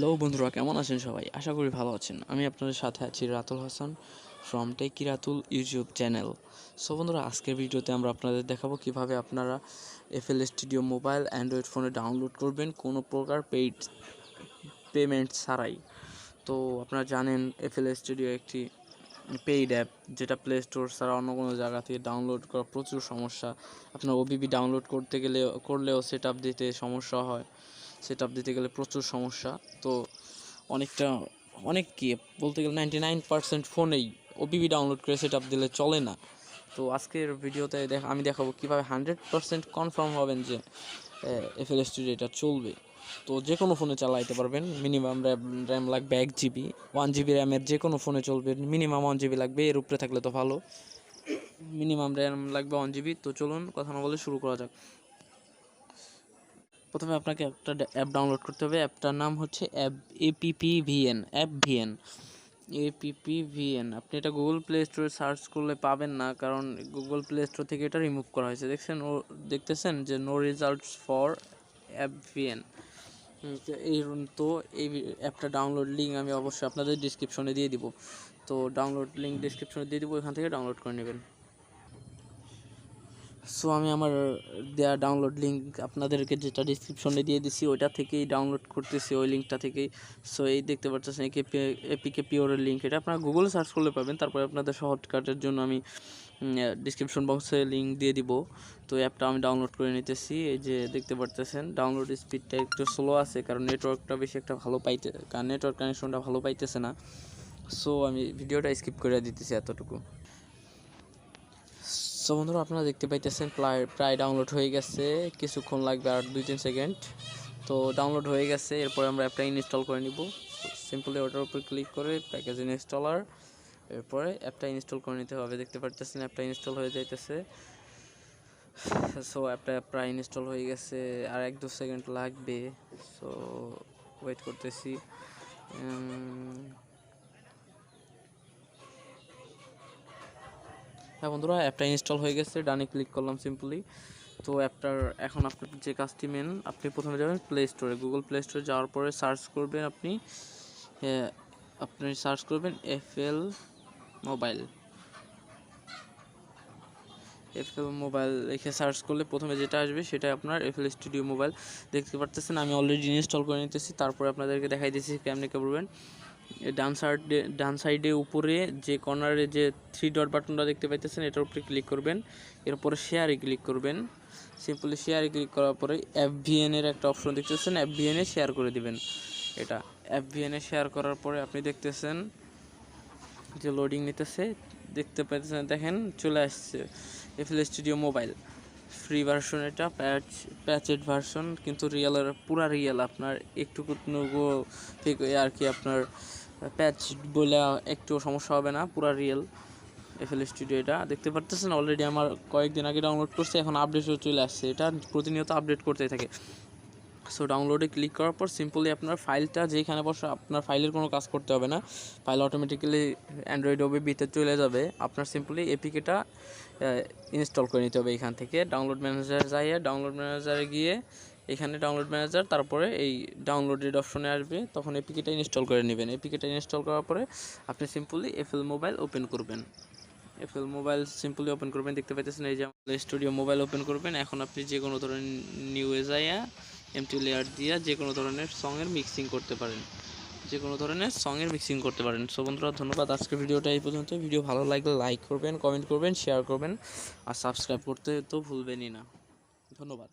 Hello বন্ধুরা, কেমন আছেন সবাই? আশা করি ভালো আছেন। আমি আপনাদের সাথে আছি Ratul Hasan from টেকি Ratul YouTube channel. So বন্ধুরা, আজকের ভিডিওতে আমরা আপনাদের দেখাবো কিভাবে আপনারা এফএল স্টুডিও মোবাইল অ্যান্ড্রয়েড ফোনে ডাউনলোড করবেন কোনো প্রকার পেমেন্ট ছাড়াই। তো আপনারা জানেন এফএল স্টুডিও একটি পেইড অ্যাপ, যেটা প্লে স্টোর ছাড়া অন্য কোনো জায়গা থেকে ডাউনলোড করা প্রচুর সমস্যা। আপনার ওবিবি ডাউনলোড করলেও সেট আপ দিতে সমস্যা হয়, সেট আপ দিতে গেলে প্রচুর সমস্যা। তো অনেক কি বলতে গেলে 99% ফোনেই ওবিবি ডাউনলোড করে সেট আপ দিলে চলে না। তো আজকের ভিডিওতে আমি দেখাবো কীভাবে 100% কনফার্ম হবেন যে এফএল স্টুডিও এটা চলবে। তো যে কোনো ফোনে চালাইতে পারবেন। মিনিমাম র্যাম লাগবে 1 GB, 1 GB র্যামের যে কোনো ফোনে চলবে। মিনিমাম 1 GB লাগবে, এর উপরে থাকলে তো ভালো। মিনিমাম র্যাম লাগবে 1 GB। তো চলুন কথা না বলে শুরু করা যাক। প্রথমে আপনাকে একটা অ্যাপ ডাউনলোড করতে হবে। অ্যাপটার নাম হচ্ছে এপিপিভিএন। আপনি এটা গুগল প্লে স্টোরে সার্চ করলে পাবেন না, কারণ গুগল প্লে স্টোর থেকে এটা রিমুভ করা হয়েছে। দেখতেছেন যে নো রেজাল্টস ফর অ্যাপভিএন। তো এই অ্যাপটা ডাউনলোড লিঙ্ক আমি অবশ্যই আপনাদের ডিসক্রিপশনে দিয়ে দিব। তো ডাউনলোড লিঙ্ক ডিসক্রিপশনে দিয়ে দিব, এখান থেকে ডাউনলোড করে নেবেন। সো আমি আমার দেওয়া ডাউনলোড লিঙ্ক আপনাদেরকে যেটা ডিসক্রিপশনে দিয়ে দিছি ওইটা থেকেই ডাউনলোড করতেছি, ওই লিঙ্কটা থেকেই। সো এই দেখতে পাচ্ছেন এপিকে পিওরের লিঙ্ক, এটা আপনারা গুগলে সার্চ করলে পাবেন। তারপরে আপনাদের শর্টকাটের জন্য আমি ডিসক্রিপশন বক্সে লিঙ্ক দিয়ে দিব। তো অ্যাপটা আমি ডাউনলোড করে নিতেছি। এই যে দেখতে পাচ্ছেন ডাউনলোড স্পিডটা একটু স্লো আছে, কারণ নেটওয়ার্কটা বেশি একটা নেটওয়ার্ক কানেকশনটা ভালো পাইতেছে না। সো আমি ভিডিওটা স্কিপ করে দিতেছি এতটুকু। সো বন্ধুরা, আপনারা দেখতে পাইতেছেন প্রায় ডাউনলোড হয়ে গেছে, কিছুক্ষণ লাগবে আর 2-3 সেকেন্ড। তো ডাউনলোড হয়ে গেছে। এরপরে আমরা অ্যাপটা ইনস্টল করে নিব। সিম্পলি ওটার উপর ক্লিক করে প্যাকেজ ইনস্টলার, এরপরে অ্যাপটা ইনস্টল করে নিতে হবে। দেখতে পাচ্ছেন অ্যাপটা ইনস্টল হয়ে যাইতেছে। সো অ্যাপটা প্রায় ইনস্টল হয়ে গেছে, আর 1-2 সেকেন্ড লাগবে। সো ওয়েট করতেছি। হ্যাঁ বন্ধুরা, অ্যাপটা ইনস্টল হয়ে গেছে, ডানে ক্লিক করলাম সিম্পলি। তো অ্যাপটার এখন আপনার যে কাজটি আপনি প্রথমে যাবেন প্লে স্টোরে। গুগল প্লে স্টোরে যাওয়ার পরে সার্চ করবেন আপনি সার্চ করবেন এফএল মোবাইল লিখে সার্চ করলে প্রথমে যেটা আসবে সেটা আপনার এফএল স্টুডিও মোবাইল। দেখতে পাচ্ছেন আমি অলরেডি ইনস্টল করে নিতেছি। তারপরে আপনাদেরকে দেখাই দিচ্ছি কেমনে করবেন। ডান সাইডে উপরে যে কর্নারে যে 3 ডট বাটনটা দেখতে পাইতেছেন, এটার উপরে ক্লিক করবেন। এরপরে শেয়ারে ক্লিক করবেন। সিম্পলি শেয়ারে ক্লিক করার পরে এফভিএন এর একটা অপশন দেখতেছেন, এফভিএন এ শেয়ার করে দিবেন। এটা এফভিএন এ শেয়ার করার পরে আপনি দেখতেছেন যে লোডিং নিতেছে। দেখতে পাইতেছেন, দেখেন চলে আসছে FL studio mobile free version. এটা প্যাচেড ভার্সন, কিন্তু পুরা রিয়েল। আপনার একটুকু আর কি আপনার প্যাচ বলে একটু সমস্যা হবে না, পুরা রিয়েল এফএল স্টুডিও। এটা দেখতে পাচ্ছেন অলরেডি আমার কয়েকদিন আগে ডাউনলোড করছে, এখন আপডেটও চলে আসছে। এটা প্রতিনিয়ত আপডেট করতেই থাকে। সো ডাউনলোডে ক্লিক করার পর সিম্পলি আপনার ফাইলটা যেখানে বসে, আপনার ফাইলের কোনো কাজ করতে হবে না, ফাইল অটোমেটিক্যালি অ্যান্ড্রয়েড ওবিবিতে চলে যাবে। আপনার সিম্পলি এপিকেটা ইনস্টল করে নিতে হবে। এখান থেকে ডাউনলোড ম্যানেজারে গিয়ে এখানে ডাউনলোড ম্যানেজার, তারপরে এই ডাউনলোডেড অপশনে আসবে, তখন এপিকেটা ইনস্টল করে নেবেন। এপিকেটা ইনস্টল করার পরে আপনি সিম্পলি এফএল মোবাইল ওপেন করবেন। এফএল মোবাইল সিম্পলি ওপেন করবেন। দেখতে পাচ্ছেন এই যে স্টুডিও মোবাইল ওপেন করবেন। এখন আপনি যে কোনো ধরনের নিউ এজাইয়া এমটি লেয়ার দিয়ে যে কোনো ধরনের সঙের মিক্সিং করতে পারেন। সো বন্ধুরা, ধন্যবাদ। আজকের ভিডিওটা এই পর্যন্ত। ভিডিও ভালো লাগলে লাইক করবেন, কমেন্ট করবেন, শেয়ার করবেন, আর সাবস্ক্রাইব করতে তো ভুলবেনই না। ধন্যবাদ।